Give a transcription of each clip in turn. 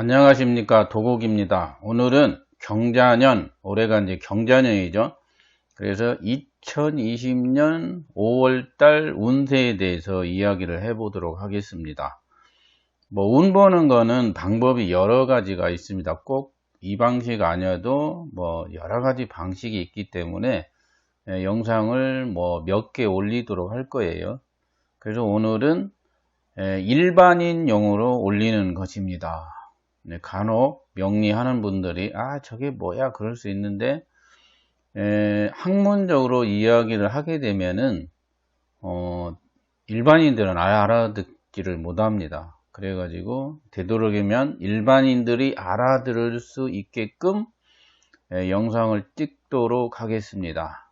안녕하십니까, 도곡입니다. 오늘은 경자년, 올해가 이제 경자년이죠. 그래서 2020년 5월달 운세에 대해서 이야기를 해보도록 하겠습니다. 운 보는 거는 방법이 여러 가지가 있습니다. 꼭 이 방식 아니어도 여러 가지 방식이 있기 때문에 영상을 몇 개 올리도록 할 거예요. 그래서 오늘은 일반인용으로 올리는 것입니다. 간혹 명리하는 분들이 저게 뭐야 그럴 수 있는데 학문적으로 이야기를 하게 되면은 일반인들은 알아듣지를 못합니다. 그래가지고 되도록이면 일반인들이 알아들을 수 있게끔 영상을 찍도록 하겠습니다.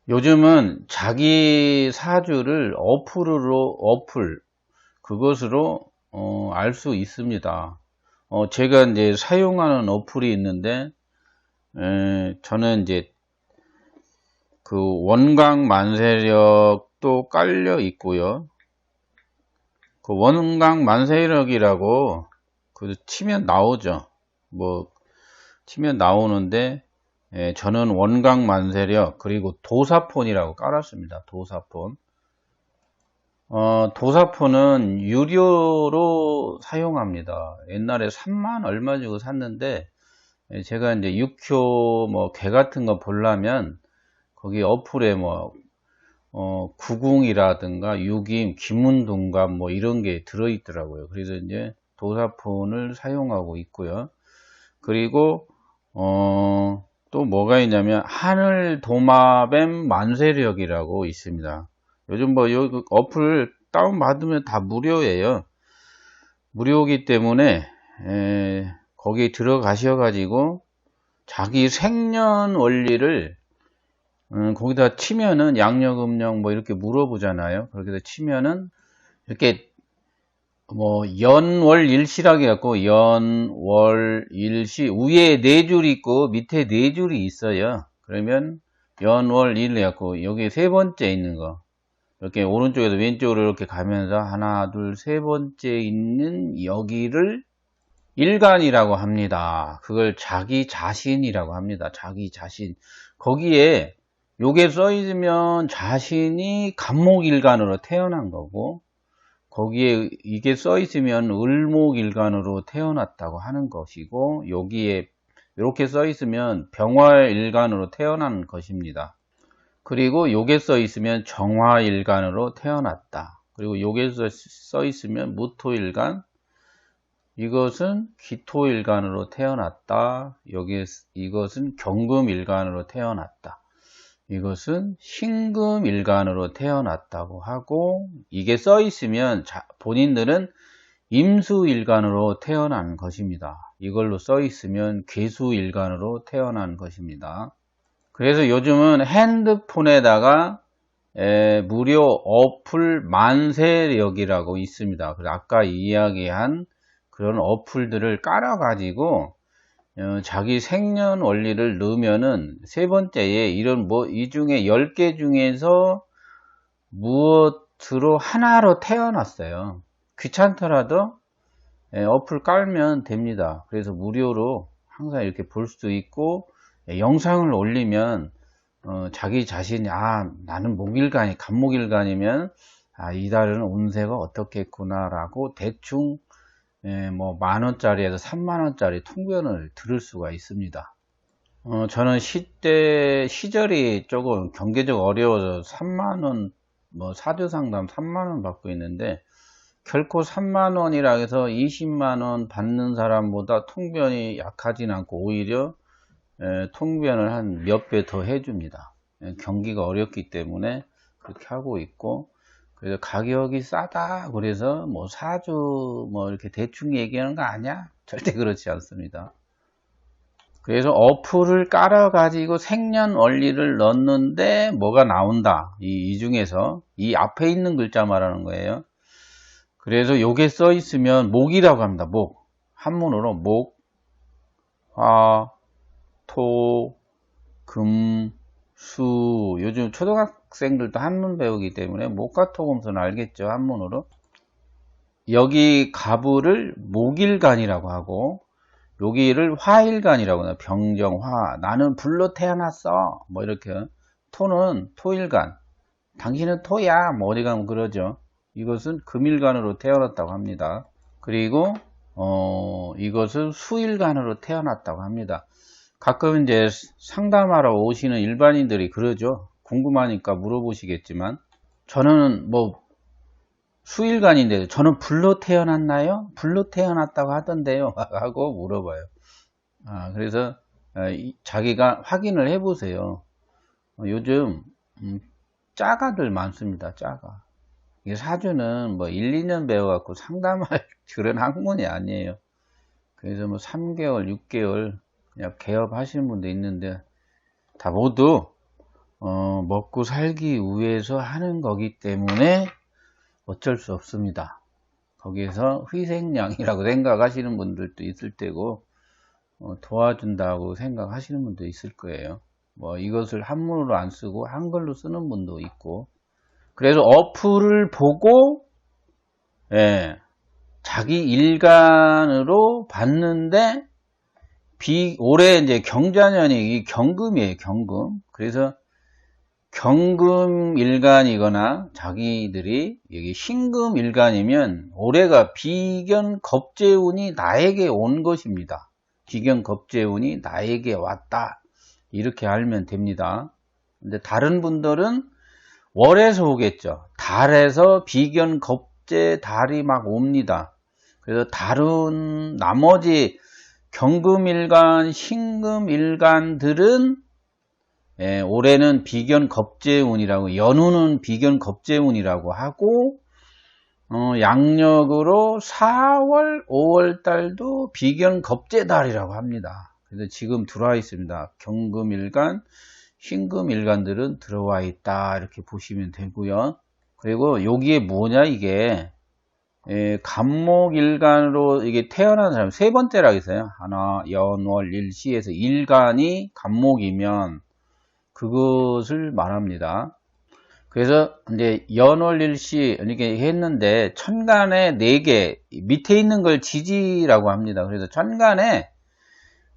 요즘은 자기 사주를 그것으로 알 수 있습니다. 제가 이제 사용하는 어플이 있는데, 저는 이제 그 원광 만세력도 깔려 있고요. 그 원광 만세력이라고 치면 나오죠. 치면 나오는데, 저는 원광 만세력 그리고 도사폰이라고 깔았습니다. 도사폰. 도사폰은 유료로 사용합니다. 옛날에 3만 얼마 주고 샀는데, 제가 이제 육효 개 같은 거 보려면, 거기 어플에 구궁이라든가 육임, 기문동감 이런 게 들어있더라고요. 그래서 이제 도사폰을 사용하고 있고요. 그리고, 또 뭐가 있냐면, 하늘도마뱀 만세력이라고 있습니다. 요즘 요 어플 다운받으면 다 무료예요. 무료이기 때문에 거기 들어가셔가지고 자기 생년 월리를 거기다 치면은 양력음력 이렇게 물어보잖아요. 그렇게 해서 치면은 이렇게 연월일시라고 해갖고 연월일시 위에 4줄 있고 밑에 4줄이 있어요. 그러면 연월일 해갖고 여기 3번째 있는 거 이렇게 오른쪽에서 왼쪽으로 이렇게 가면서 하나, 둘, 3번째 있는 여기를 일간이라고 합니다. 그걸 자기 자신이라고 합니다. 자기 자신. 거기에 요게 써 있으면 자신이 간목일간으로 태어난 거고, 거기에 이게 써 있으면 을목일간으로 태어났다고 하는 것이고, 여기에 이렇게 써 있으면 병화일간으로 태어난 것입니다. 그리고 요게 써 있으면 정화일간으로 태어났다. 그리고 요게 써 있으면 무토일간, 이것은 기토일간으로 태어났다. 이것은 경금일간으로 태어났다. 이것은 신금일간으로 태어났다고 하고, 이게 써 있으면 본인들은 임수일간으로 태어난 것입니다. 이걸로 써 있으면 괴수일간으로 태어난 것입니다. 그래서 요즘은 핸드폰에다가 무료 어플 만세력이라고 있습니다. 그래서 아까 이야기한 그런 어플들을 깔아가지고 자기 생년 원리를 넣으면은 3번째에 이런 이 중에 10개 중에서 무엇으로 하나로 태어났어요. 귀찮더라도 어플 깔면 됩니다. 그래서 무료로 항상 이렇게 볼 수 있고, 영상을 올리면 자기 자신이 나는 목일간이 간목일간이면 이 달은 운세가 어떻겠구나 라고 대충 10,000원짜리에서 30,000원짜리 통변을 들을 수가 있습니다. 저는 시절이 조금 경제적 어려워서 3만원 사주상담 3만원 받고 있는데, 결코 3만원이라 해서 20만원 받는 사람보다 통변이 약하진 않고 오히려 통변을 한 몇 배 더 해줍니다. 경기가 어렵기 때문에 그렇게 하고 있고, 그래서 가격이 싸다 그래서 사주 이렇게 대충 얘기하는 거 아니야? 절대 그렇지 않습니다. 그래서 어플을 깔아 가지고 생년월리를 넣는데 뭐가 나온다. 이 중에서 이 앞에 있는 글자 말하는 거예요. 그래서 요게 써 있으면 목이라고 합니다. 목. 한문으로 목, 화, 토, 금, 수. 요즘 초등학생들도 한문 배우기 때문에 목과 토, 금, 수는 알겠죠, 한문으로. 여기 가부를 목일간이라고 하고 여기를 화일간이라고 해요. 병정화. 나는 불로 태어났어. 뭐 이렇게. 토는 토일간. 당신은 토야. 뭐 어디 가면 그러죠. 이것은 금일간으로 태어났다고 합니다. 그리고 이것은 수일간으로 태어났다고 합니다. 가끔 이제 상담하러 오시는 일반인들이 그러죠. 궁금하니까 물어보시겠지만 저는 뭐 수일간인데 저는 불로 태어났나요? 불로 태어났다고 하던데요 하고 물어봐요. 그래서 자기가 확인을 해 보세요. 요즘 짜가들 많습니다. 짜가. 이게 사주는 뭐 1, 2년 배워갖고 상담할 그런 학문이 아니에요. 그래서 뭐 3개월, 6개월 그냥 개업하시는 분도 있는데 다 모두 먹고 살기 위해서 하는 거기 때문에 어쩔 수 없습니다. 거기에서 희생양이라고 생각하시는 분들도 있을 테고 도와준다고 생각하시는 분도 있을 거예요. 뭐 이것을 한문으로 안 쓰고 한글로 쓰는 분도 있고 그래서 어플을 보고 자기 일간으로 봤는데 올해 이제 경자년이 경금이에요. 경금. 그래서 경금 일간이거나 자기들이 여기 신금 일간이면 올해가 비견 겁재운이 나에게 온 것입니다. 비견 겁재운이 나에게 왔다. 이렇게 알면 됩니다. 근데 다른 분들은 월에서 오겠죠. 달에서 비견 겁재 달이 막 옵니다. 그래서 다른 나머지 경금일간, 신금일간들은 올해는 비견 겁재운이라고, 연우는 비견 겁재운이라고 하고 양력으로 4월, 5월 달도 비견 겁재달이라고 합니다. 그래서 지금 들어와 있습니다. 경금일간, 신금일간들은 들어와 있다 이렇게 보시면 되고요. 그리고 여기에 뭐냐 이게 간목일간으로 이게 태어난 사람 세 번째라고 했어요. 하나, 연월, 일시에서 일간이 간목이면 그것을 말합니다. 그래서 이제 연월일시 이렇게 했는데 천간에 4개 밑에 있는 걸 지지라고 합니다. 그래서 천간에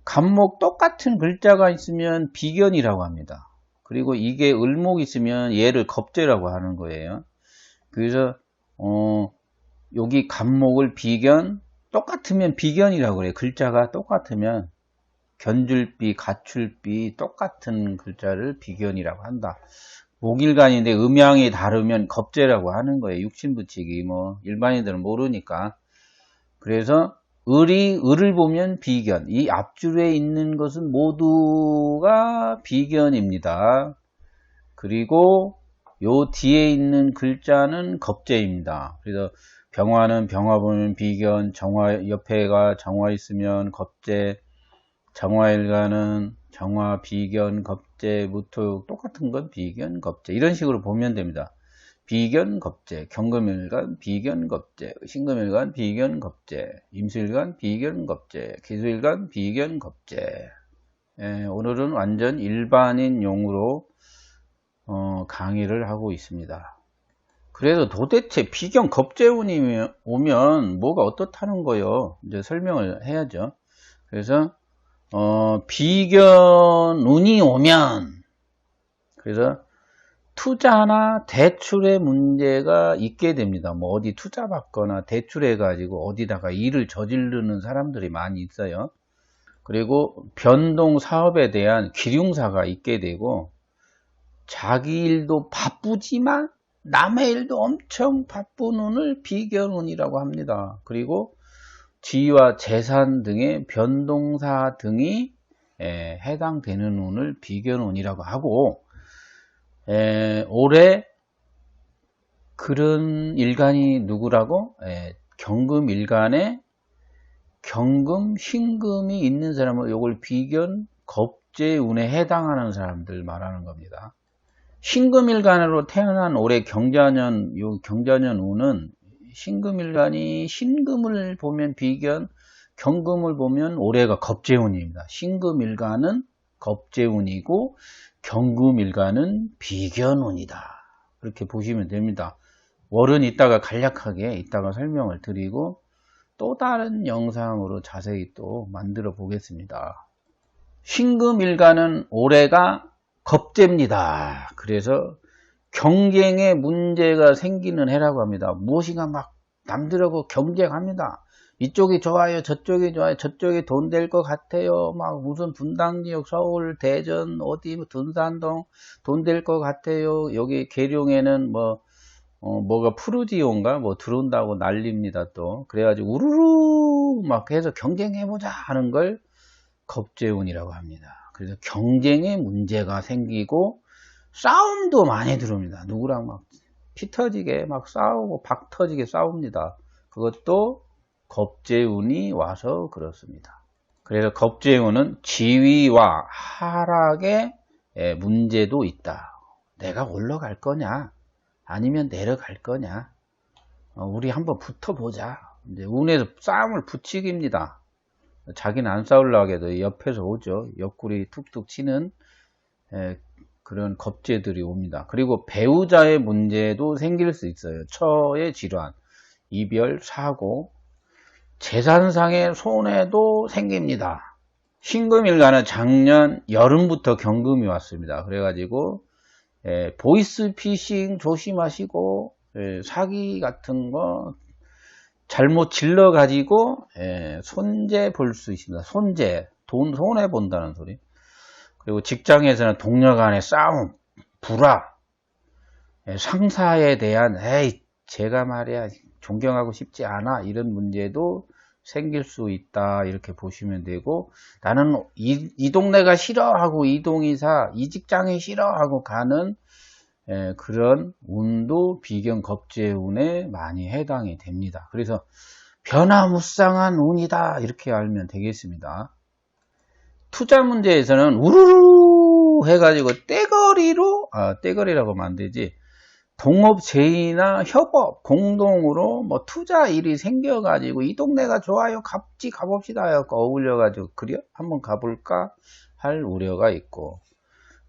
간목 똑같은 글자가 있으면 비견이라고 합니다. 그리고 이게 을목이 있으면 얘를 겁재라고 하는 거예요. 그래서 여기 간목을 비견 똑같으면 비견이라고 그래요. 글자가 똑같으면 견줄비, 가출비 똑같은 글자를 비견이라고 한다. 목일간인데 음양이 다르면 겁재라고 하는 거예요. 육신붙이기 뭐 일반인들은 모르니까. 그래서 을을 보면 비견. 이 앞줄에 있는 것은 모두가 비견입니다. 그리고 요 뒤에 있는 글자는 겁재입니다. 그래서 병화는 병화 보면 비견, 정화 옆에가 정화 있으면 겁재, 정화일간은 정화, 비견, 겁재, 무토 똑같은 건 비견, 겁재 이런 식으로 보면 됩니다. 비견, 겁재, 경금일간, 비견, 겁재, 신금일간, 비견, 겁재, 임수일간, 비견, 겁재, 기수일간, 비견, 겁재. 오늘은 완전 일반인 용으로 강의를 하고 있습니다. 그래서 도대체 비견, 겁재운이 오면 뭐가 어떻다는 거요? 이제 설명을 해야죠. 그래서 비견운이 오면 그래서 투자나 대출의 문제가 있게 됩니다. 뭐 어디 투자 받거나 대출해 가지고 어디다가 일을 저지르는 사람들이 많이 있어요. 그리고 변동 사업에 대한 기륭사가 있게 되고 자기 일도 바쁘지만 남의 일도 엄청 바쁜 운을 비견운이라고 합니다. 그리고 지위와 재산 등의 변동사 등이 해당되는 운을 비견운이라고 하고 올해 그런 일간이 누구라고? 경금 일간에 경금, 신금이 있는 사람은 이걸 비견, 겁재운에 해당하는 사람들 말하는 겁니다. 신금일간으로 태어난 올해 경자년, 요 경자년 운은 신금일간이 신금을 보면 비견, 경금을 보면 올해가 겁재운입니다. 신금일간은 겁재운이고 경금일간은 비견운이다. 그렇게 보시면 됩니다. 월은 이따가 간략하게 이따가 설명을 드리고 또 다른 영상으로 자세히 또 만들어 보겠습니다. 신금일간은 올해가 겁재입니다. 그래서 경쟁에 문제가 생기는 해라고 합니다. 무엇인가 막 남들하고 경쟁합니다. 이쪽이 좋아요, 저쪽이 좋아요, 저쪽이 돈 될 것 같아요. 막 무슨 분당지역, 서울, 대전, 어디 둔산동 돈 될 것 같아요. 여기 계룡에는 뭐가 푸르지오인가 뭐 들어온다고 난립니다. 또 그래가지고 우르르 막 해서 경쟁해보자 하는 걸 겁재운이라고 합니다. 그래서 경쟁에 문제가 생기고 싸움도 많이 들어옵니다. 누구랑 막 피 터지게 막 싸우고 박 터지게 싸웁니다. 그것도 겁재운이 와서 그렇습니다. 그래서 겁재운은 지위와 하락에 문제도 있다. 내가 올라갈 거냐 아니면 내려갈 거냐, 우리 한번 붙어보자. 이제 운에서 싸움을 붙이기입니다. 자기는 안 싸우려고 해도 옆에서 오죠. 옆구리 툭툭 치는 그런 겁재들이 옵니다. 그리고 배우자의 문제도 생길 수 있어요. 처의 질환, 이별, 사고, 재산상의 손해도 생깁니다. 신금일간은 작년 여름부터 경금이 왔습니다. 그래가지고 보이스피싱 조심하시고 사기 같은 거 잘못 질러 가지고 손재 볼 수 있습니다. 손재, 돈 손해 본다는 소리. 그리고 직장에서는 동료 간의 싸움, 불화, 상사에 대한 제가 말이야 존경하고 싶지 않아 이런 문제도 생길 수 있다 이렇게 보시면 되고, 나는 이 동네가 싫어하고 이동이사 이 직장이 싫어하고 가는 그런 운도 비견겁재운에 많이 해당이 됩니다. 그래서 변화무쌍한 운이다 이렇게 알면 되겠습니다. 투자 문제에서는 우르르 해가지고 떼거리라고 하면 안 되지, 동업 제의나 협업 공동으로 뭐 투자 일이 생겨가지고 이 동네가 좋아요 같이 가봅시다 해서 어울려가지고 그래 한번 가볼까 할 우려가 있고,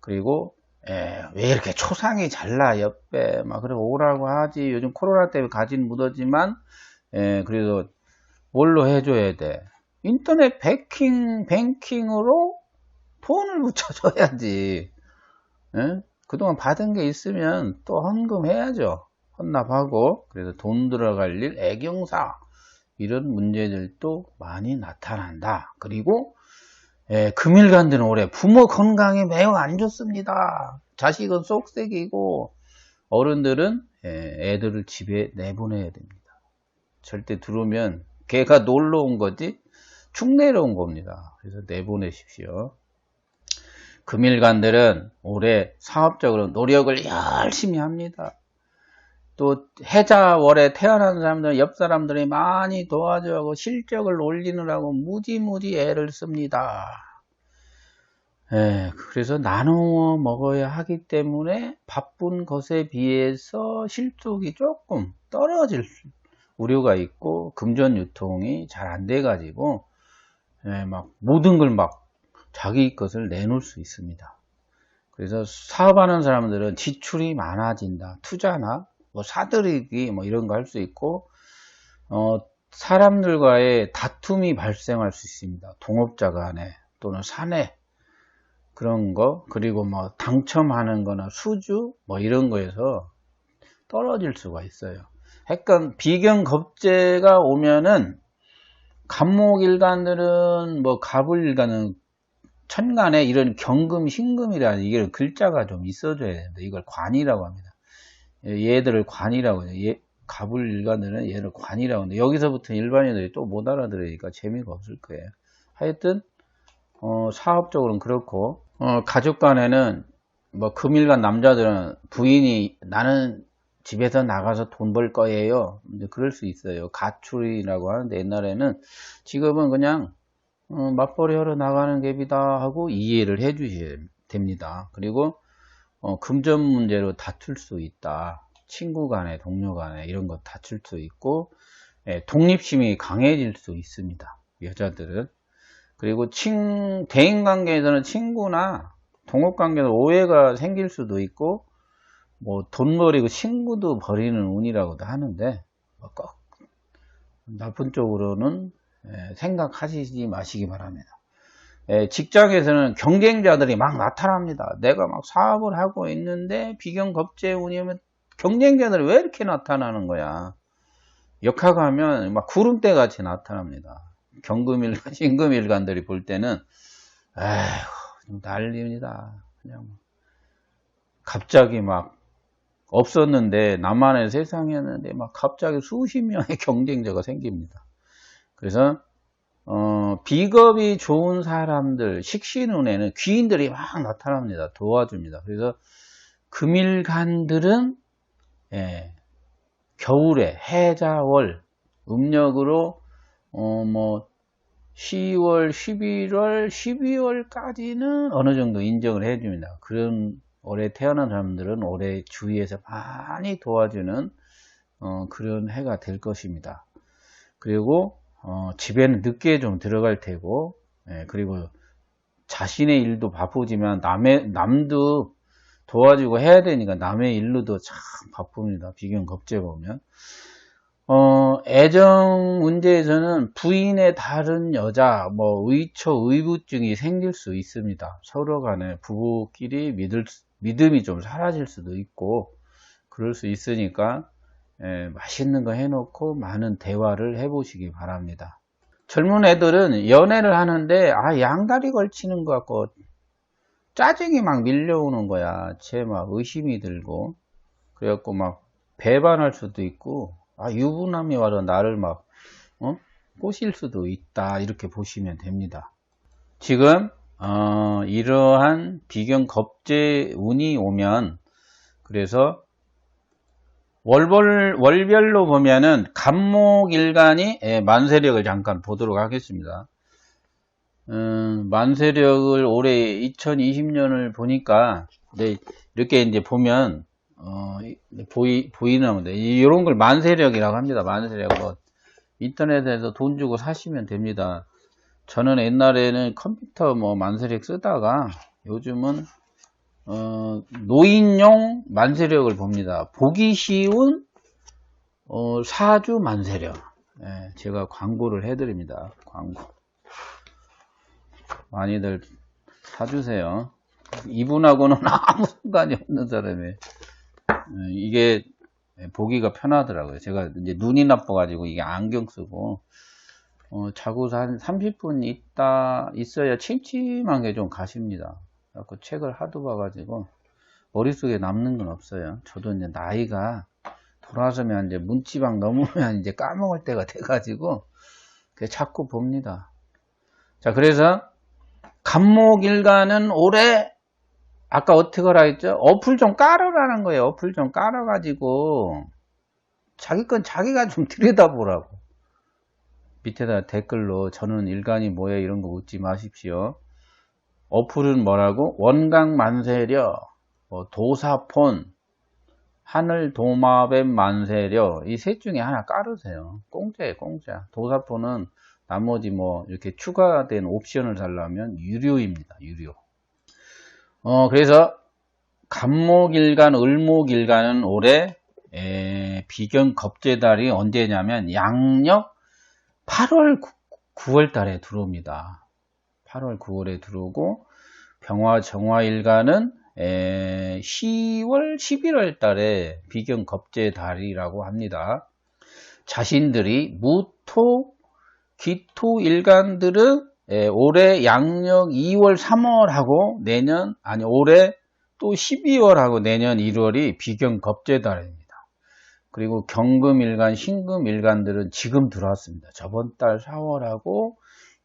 그리고 왜 이렇게 초상이 잘나 옆에 막 그래 오라고 하지, 요즘 코로나 때문에 가지는 못하지만 그래도 뭘로 해줘야 돼, 인터넷 뱅킹으로 돈을 붙여줘야지. 그동안 받은 게 있으면 또 헌금해야죠. 헌납하고. 그래서 돈 들어갈 일, 애경사 이런 문제들도 많이 나타난다. 그리고 금일간들은 올해 부모 건강이 매우 안 좋습니다. 자식은 쏙색이고 어른들은 애들을 집에 내보내야 됩니다. 절대 들어오면 걔가 놀러 온 거지 축내려 온 겁니다. 그래서 내보내십시오. 금일간들은 올해 사업적으로 노력을 열심히 합니다. 또 해자월에 태어난 사람들은 옆 사람들이 많이 도와주고 실적을 올리느라고 무지무지 애를 씁니다. 그래서 나누어 먹어야 하기 때문에 바쁜 것에 비해서 실적이 조금 떨어질 우려가 있고, 금전 유통이 잘 안 돼 가지고 막 모든 걸 막 자기 것을 내놓을 수 있습니다. 그래서 사업하는 사람들은 지출이 많아진다. 투자나 뭐 사들이기 뭐 이런 거 할 수 있고, 사람들과의 다툼이 발생할 수 있습니다. 동업자 간에 또는 사내 그런 거, 그리고 뭐 당첨하는 거나 수주 뭐 이런 거에서 떨어질 수가 있어요. 약간 비견겁재가 오면은 간목일간들은 뭐 갑을일간은 천간에 이런 경금, 신금이라는 이게 글자가 좀 있어줘야 됩니다. 이걸 관이라고 합니다. 얘들을 관이라고 해요. 갑을일간들은 얘를 관이라고 하는데 여기서부터 일반인들이 또 못 알아들으니까 재미가 없을 거예요. 하여튼 사업적으로는 그렇고, 가족 간에는 뭐 금일간 남자들은 부인이 나는 집에서 나가서 돈 벌 거예요. 이제 그럴 수 있어요. 가출이라고 하는데 옛날에는, 지금은 그냥 맞벌이 하러 나가는 갭이다 하고 이해를 해 주셔야 됩니다. 그리고 금전 문제로 다툴 수 있다. 친구 간에 동료 간에 이런 거 다툴 수 있고, 독립심이 강해질 수 있습니다. 여자들은. 그리고 대인관계에서는 친구나 동업관계에서 오해가 생길 수도 있고, 뭐 돈 버리고 친구도 버리는 운이라고도 하는데 꼭 나쁜 쪽으로는 생각하시지 마시기 바랍니다. 직장에서는 경쟁자들이 막 나타납니다. 내가 막 사업을 하고 있는데 비경겁재운이 오면 경쟁자들이 왜 이렇게 나타나는 거야? 역학하면 막 구름대 같이 나타납니다. 경금일간, 신금일간들이 볼 때는 에휴, 난리입니다. 그냥 갑자기 막 없었는데 나만의 세상이었는데 막 갑자기 수십 명의 경쟁자가 생깁니다. 그래서 비겁이 좋은 사람들, 식신운에는 귀인들이 막 나타납니다. 도와줍니다. 그래서 금일간들은 겨울에 해자월 음력으로 뭐 10월, 11월, 12월까지는 어느 정도 인정을 해줍니다. 그런 올해 태어난 사람들은 올해 주위에서 많이 도와주는 그런 해가 될 것입니다. 그리고 집에는 늦게 좀 들어갈 테고, 그리고 자신의 일도 바쁘지만 남도 도와주고 해야 되니까 남의 일로도 참 바쁩니다. 비경겁재 보면. 애정 문제에서는 부인의 다른 여자, 뭐 의처, 의부증이 생길 수 있습니다. 서로 간에 부부끼리 믿음이 좀 사라질 수도 있고, 그럴 수 있으니까 맛있는 거 해놓고 많은 대화를 해보시기 바랍니다. 젊은 애들은 연애를 하는데 양다리 걸치는 것 같고 짜증이 막 밀려오는 거야. 쟤 막 의심이 들고 그래갖고 막 배반할 수도 있고 유부남이 와서 나를 막 꼬실 수도 있다, 이렇게 보시면 됩니다. 지금 이러한 비경겁재 운이 오면, 그래서 월별로 보면은 간목일간이 만세력을 잠깐 보도록 하겠습니다. 만세력을 올해 2020년을 보니까 이렇게 이제 보면 보이나 보다. 이런 걸 만세력이라고 합니다. 만세력. 인터넷에서 돈 주고 사시면 됩니다. 저는 옛날에는 컴퓨터 만세력 쓰다가 요즘은 노인용 만세력을 봅니다. 보기 쉬운 사주 만세력. 제가 광고를 해드립니다. 광고 많이들 사주세요. 이분하고는 아무 상관이 없는 사람이에요. 이게 보기가 편하더라고요. 제가 이제 눈이 나빠가지고 이게 안경 쓰고 자고서 한 30분 있어야 침침한 게 좀 가십니다. 그래서 책을 하도 봐가지고 머릿속에 남는 건 없어요. 저도 이제 나이가 돌아서면 이제 문지방 넘으면 이제 까먹을 때가 돼가지고 자꾸 봅니다. 자, 그래서 간목일간은 올해 아까 어떻게 하라 했죠? 어플 좀 깔아라는 거예요. 어플 좀 깔아가지고 자기 건 자기가 좀 들여다보라고. 밑에다 댓글로 저는 일간이 뭐야 이런 거 묻지 마십시오. 어플은 뭐라고? 원강만세력, 도사폰, 하늘도마뱀 만세력, 이 셋 중에 하나 깔으세요. 공짜예요, 공짜. 도사폰은 나머지 이렇게 추가된 옵션을 달라면 유료입니다. 유료. 그래서 간목일간, 을목일간은 올해 비경겁재달이 언제냐면 양력 8월, 9월 달에 들어옵니다. 8월, 9월에 들어오고 병화정화일간은 10월, 11월 달에 비경겁재달이라고 합니다. 자신들이 무토, 기토 일간들은 올해 양력 2월, 3월하고 올해 또 12월하고 내년 1월이 비경겁재달입니다. 그리고 경금일간, 신금일간들은 지금 들어왔습니다. 저번 달 4월하고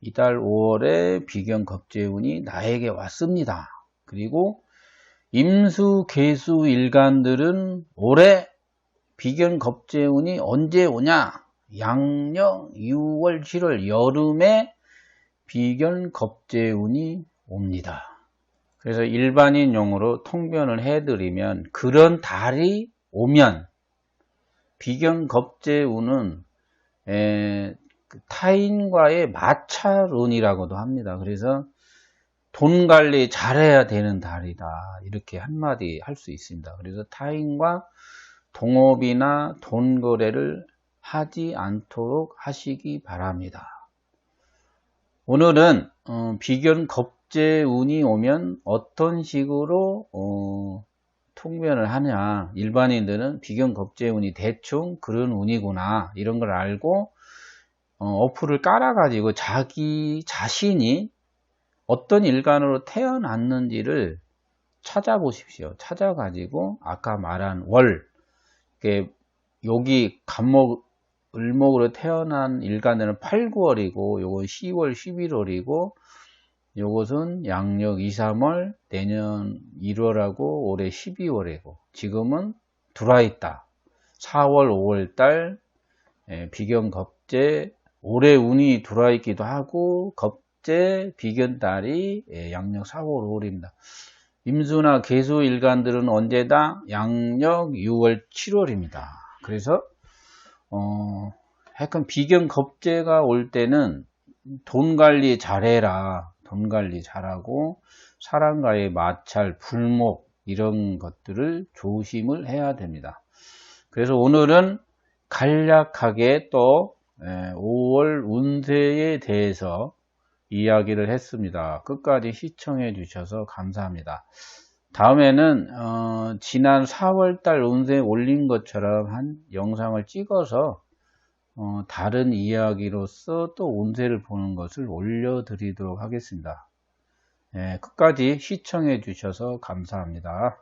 이달 5월에 비경겁재운이 나에게 왔습니다. 그리고 임수, 계수 일간들은 올해 비경겁재운이 언제 오냐? 양력 6월, 7월 여름에 비경겁재운이 옵니다. 그래서 일반인 용어로 통변을 해드리면, 그런 달이 오면 비경겁재운은 타인과의 마찰운이라고도 합니다. 그래서 돈 관리 잘해야 되는 달이다. 이렇게 한마디 할 수 있습니다. 그래서 타인과 동업이나 돈 거래를 하지 않도록 하시기 바랍니다. 오늘은 비견 겁재 운이 오면 어떤 식으로 통변을 하냐. 일반인들은 비견 겁재 운이 대충 그런 운이구나 이런 걸 알고 어플을 깔아 가지고 자기 자신이 어떤 일간으로 태어났는지를 찾아보십시오. 찾아가지고 아까 말한 월, 여기 간목, 을목으로 태어난 일간들은 8, 9월이고 요건 10월, 11월이고 요것은 양력 2, 3월, 내년 1월하고 올해 12월이고 지금은 들어와 있다. 4월, 5월달 비견 겁재, 올해 운이 들어와 있기도 하고 겁재 비견달이 양력 4월, 5월입니다. 임수나 계수 일간들은 언제다? 양력 6월, 7월입니다. 그래서 약간 비견 겁재가 올 때는 돈 관리 잘해라. 돈 관리 잘하고 사람과의 마찰, 불목 이런 것들을 조심을 해야 됩니다. 그래서 오늘은 간략하게 또 5월 운세에 대해서 이야기를 했습니다. 끝까지 시청해 주셔서 감사합니다. 다음에는 지난 4월달 운세 올린 것처럼 한 영상을 찍어서 다른 이야기로서 또 운세를 보는 것을 올려드리도록 하겠습니다. 끝까지 시청해 주셔서 감사합니다.